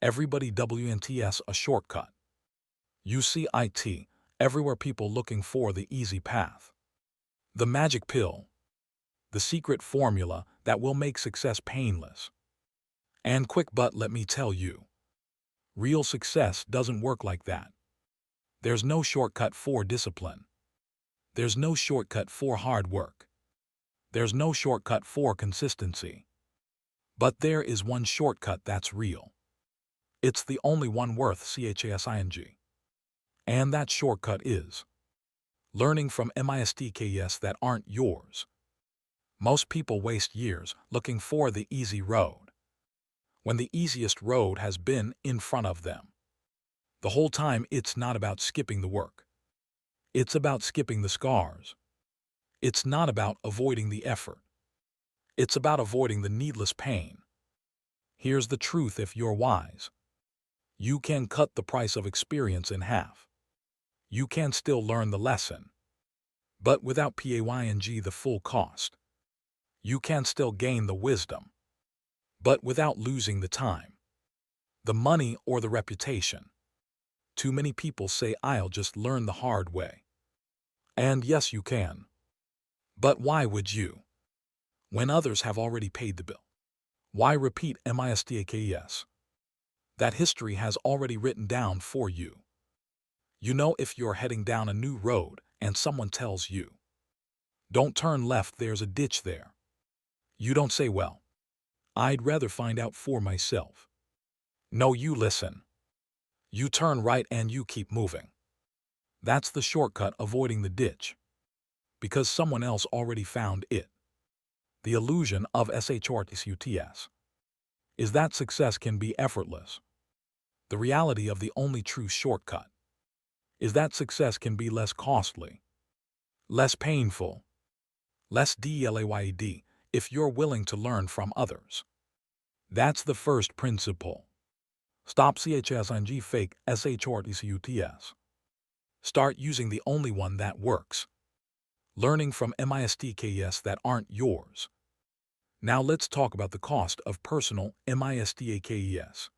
Everybody WNTS a shortcut. You see it everywhere, people looking for the easy path. The magic pill. The secret formula that will make success painless and quick. But let me tell you, real success doesn't work like that. There's no shortcut for discipline. There's no shortcut for hard work. There's no shortcut for consistency. But there is one shortcut that's real. It's the only one worth chasing. And that shortcut is learning from mistakes that aren't yours. Most people waste years looking for the easy road, when the easiest road has been in front of them. The whole time it's not about skipping the work. It's about skipping the scars. It's not about avoiding the effort. It's about avoiding the needless pain. Here's the truth: if you're wise, you can cut the price of experience in half. You can still learn the lesson, but without paying the full cost. You can still gain the wisdom, but without losing the time, the money, or the reputation. Too many people say, "I'll just learn the hard way." And yes, you can. But why would you, when others have already paid the bill? Why repeat mistakes that history has already written down for you? You know, if you're heading down a new road and someone tells you, "Don't turn left, there's a ditch there," you don't say, "Well, I'd rather find out for myself." No, you listen. You turn right and you keep moving. That's the shortcut, avoiding the ditch, because someone else already found it. The illusion of shortcuts is that success can be effortless. The reality of the only true shortcut is that success can be less costly, less painful, less delayed, if you're willing to learn from others. That's the first principle. Stop chasing fake shortcuts. Start using the only one that works. Learning from mistakes that aren't yours. Now let's talk about the cost of personal mistakes.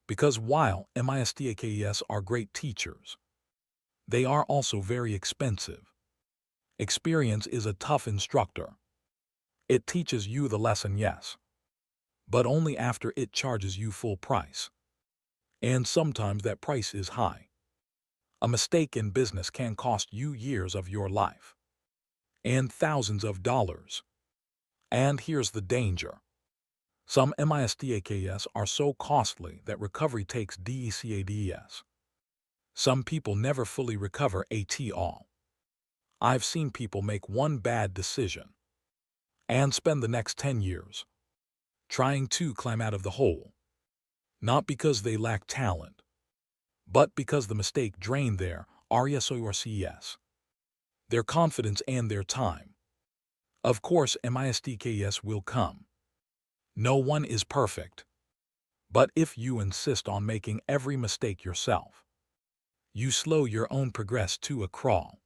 Because while mistakes are great teachers, they are also very expensive. Experience is a tough instructor. It teaches you the lesson, yes, but only after it charges you full price. And sometimes that price is high. A mistake in business can cost you years of your life and thousands of dollars. And here's the danger. Some mistakes are so costly that recovery takes decades. Some people never fully recover at all. I've seen people make one bad decision and spend the next 10 years trying to climb out of the hole, not because they lack talent, but because the mistake drained their resources, their confidence, and their time. Of course, mistakes will come. No one is perfect. But if you insist on making every mistake yourself, you slow your own progress to a crawl.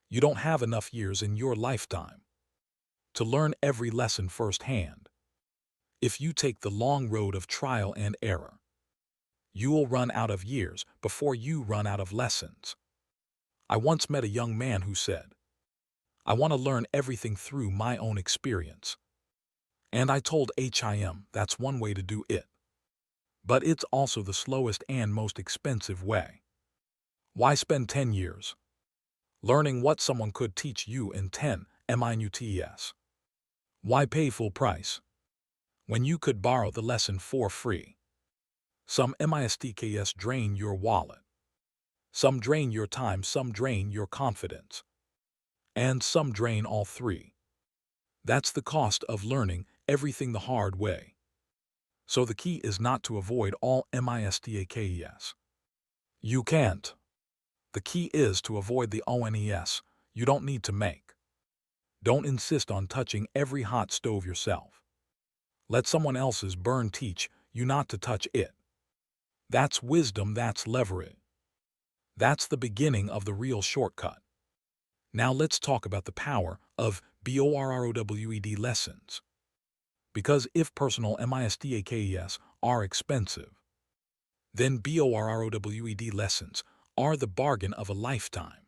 You don't have enough years in your lifetime to learn every lesson firsthand. If you take the long road of trial and error, you will run out of years before you run out of lessons. I once met a young man who said, "I want to learn everything through my own experience." And I told him that's one way to do it. But it's also the slowest and most expensive way. Why spend 10 years learning what someone could teach you in 10 minutes? Why pay full price when you could borrow the lesson for free? Some mistakes drain your wallet. Some drain your time, some drain your confidence, and some drain all three. That's the cost of learning everything the hard way. So the key is not to avoid all mistakes. You can't. The key is to avoid the ones you don't need to make. Don't insist on touching every hot stove yourself. Let someone else's burn teach you not to touch it. That's wisdom, that's leverage. That's the beginning of the real shortcut. Now let's talk about the power of BORROWED lessons. Because if personal mistakes are expensive, Then BORROWED lessons are the bargain of a lifetime.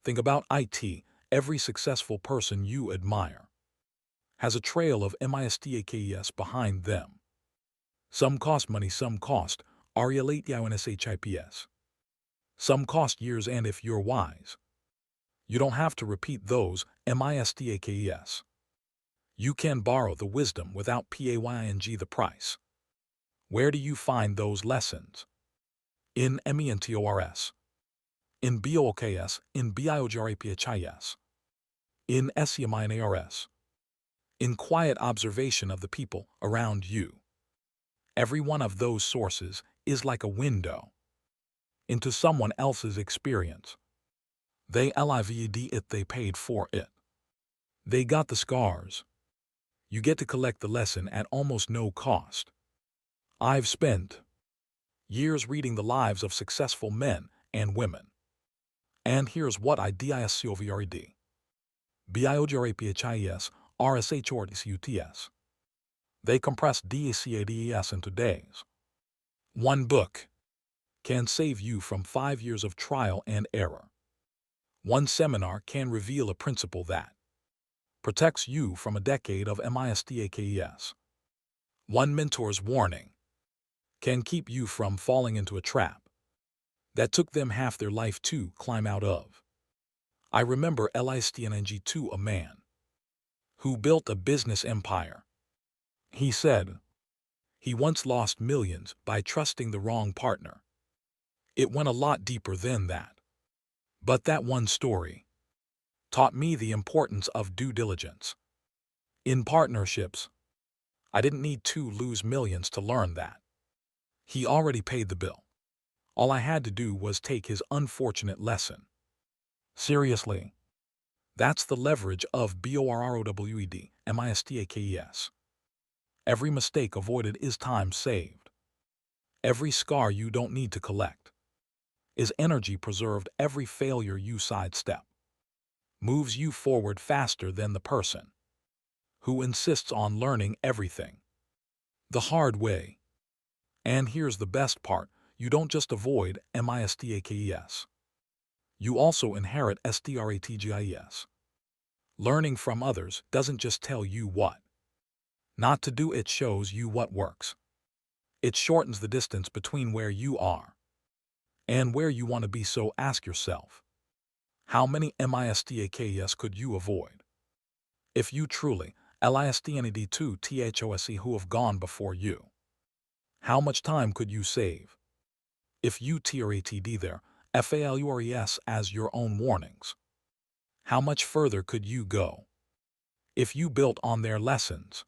Think about IT. Every successful person you admire has a trail of mistakes behind them. Some cost money, some cost RELATIONSHIPS. Some cost years, and if you're wise, you don't have to repeat those mistakes. You can borrow the wisdom without paying the price. Where do you find those lessons? In MENTORS. In BOKS. In BIOGRAPHIS. In SEMINARS. In quiet observation of the people around you. Every one of those sources is like a window into someone else's experience. They lived it, they paid for it. They got the scars. You get to collect the lesson at almost no cost. I've spent years reading the lives of successful men and women. And here's what I discovered. BIOGRAPHIS, RSHORTCUTS. They compress DACADES into days. One book can save you from 5 years of trial and error. One seminar can reveal a principle that protects you from a decade of mistakes. One mentor's warning can keep you from falling into a trap that took them half their life to climb out of. I remember listening to a man who built a business empire. He said he once lost millions by trusting the wrong partner. It went a lot deeper than that. But that one story taught me the importance of due diligence. In partnerships, I didn't need to lose millions to learn that. He already paid the bill. All I had to do was take his unfortunate lesson seriously. That's the leverage of BORROWED MISTAKES. Every mistake avoided is time saved. Every scar you don't need to collect is energy preserved. Every failure you sidestep moves you forward faster than the person who insists on learning everything the hard way. And here's the best part, you don't just avoid mistakes. You also inherit strategies. Learning from others doesn't just tell you what not to do, it shows you what works. It shortens the distance between where you are and where you want to be, so ask yourself, how many mistakes could you avoid if you truly listened to those who have gone before you? How much time could you save if you treated their failures as your own warnings? How much further could you go if you built on their lessons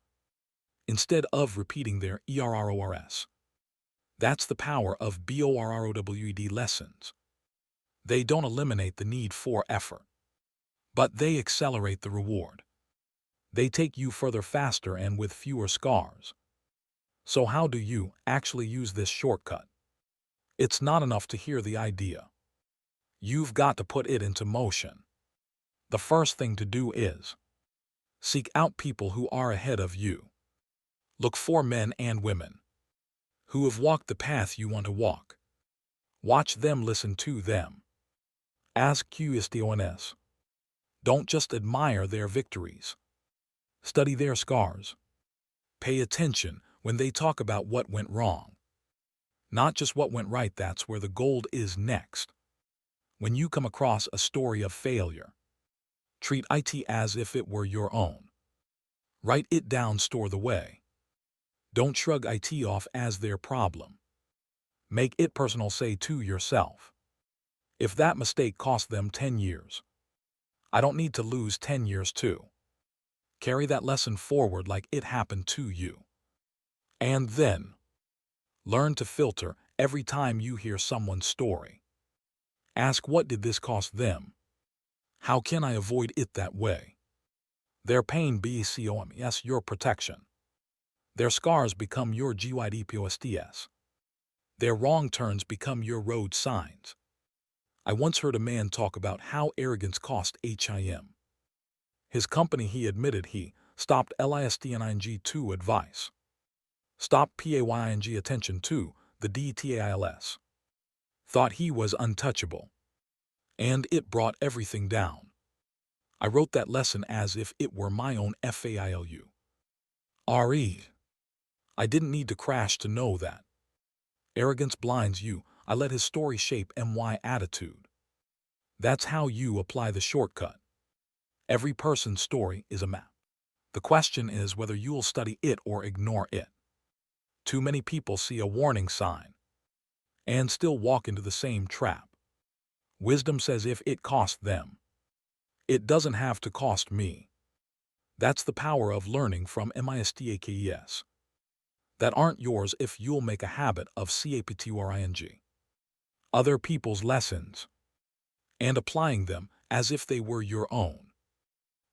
instead of repeating their errors? That's the power of BORROWED lessons. They don't eliminate the need for effort, but they accelerate the reward. They take you further faster and with fewer scars. So how do you actually use this shortcut? It's not enough to hear the idea. You've got to put it into motion. The first thing to do is seek out people who are ahead of you. Look for men and women who have walked the path you want to walk. Watch them, listen to them. Ask questions. Don't just admire their victories. Study their scars. Pay attention when they talk about what went wrong, not just what went right. That's where the gold is next. When you come across a story of failure, treat it as if it were your own. Write it down, store the way. Don't shrug it off as their problem. Make it personal. Say to yourself, if that mistake cost them 10 years, I don't need to lose 10 years too. Carry that lesson forward like it happened to you. And then, learn to filter every time you hear someone's story. Ask, what did this cost them? How can I avoid it that way? Their pain becomes your protection. Their scars become your guides. Their wrong turns become your road signs. I once heard a man talk about how arrogance cost him his company. He admitted he stopped listening to advice, stopped paying attention to the the details. Thought he was untouchable. And it brought everything down. I wrote that lesson as if it were my own failure. I didn't need to crash to know that. Arrogance blinds you. I let his story shape my attitude. That's how you apply the shortcut. Every person's story is a map. The question is whether you'll study it or ignore it. Too many people see a warning sign and still walk into the same trap. Wisdom says if it costs them, it doesn't have to cost me. That's the power of learning from mistakes that aren't yours if you'll make a habit of capturing other people's lessons and applying them as if they were your own.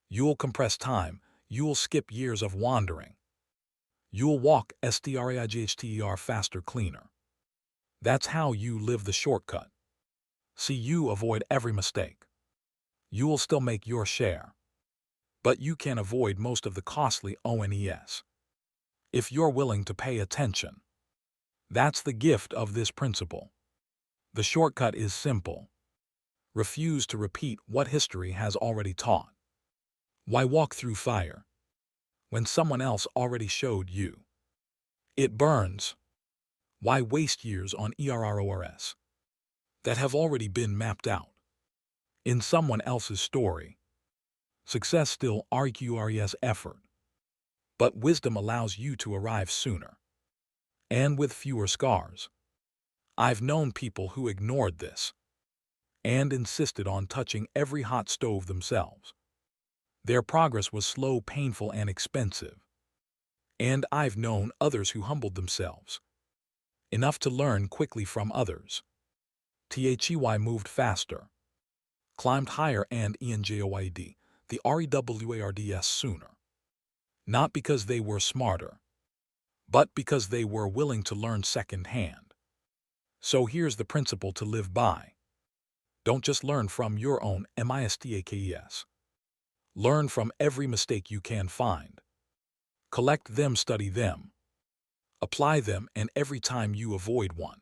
You'll compress time, you'll skip years of wandering. You'll walk straighter faster, cleaner. That's how you live the shortcut. See, you avoid every mistake. You'll still make your share. But you can avoid most of the costly ONES if you're willing to pay attention. That's the gift of this principle. The shortcut is simple. Refuse to repeat what history has already taught. Why walk through fire when someone else already showed you? It burns. Why waste years on errors that have already been mapped out in someone else's story? Success still requires effort, but wisdom allows you to arrive sooner and with fewer scars. I've known people who ignored this and insisted on touching every hot stove themselves. Their progress was slow, painful, and expensive. And I've known others who humbled themselves enough to learn quickly from others. THEY moved faster, climbed higher, and enjoyed the rewards sooner. Not because they were smarter, but because they were willing to learn secondhand. So here's the principle to live by. Don't just learn from your own mistakes. Learn from every mistake you can find. Collect them, study them, apply them, and every time you avoid one,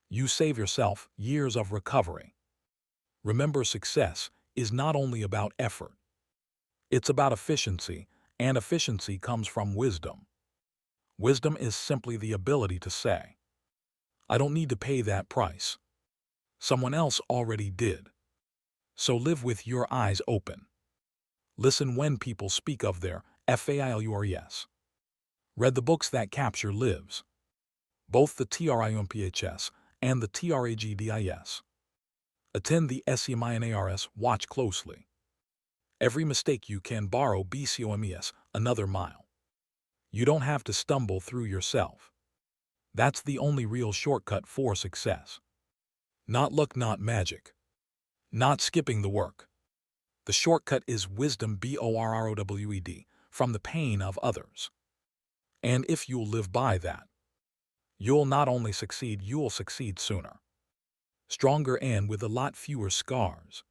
you save yourself years of recovery. Remember, success is not only about effort. It's about efficiency, and efficiency comes from wisdom. Wisdom is simply the ability to say, I don't need to pay that price. Someone else already did. So live with your eyes open. Listen when people speak of their failures. Read the books that capture lives, both the TRIMPHS and the TRAGDIS. Attend the SEMINARS, watch closely. Every mistake you can borrow BCOMES another mile. You don't have to stumble through yourself. That's the only real shortcut for success. Not luck, not magic. Not skipping the work. The shortcut is wisdom, BORROWED, from the pain of others. And if you'll live by that, you'll not only succeed, you'll succeed sooner, stronger, and with a lot fewer scars.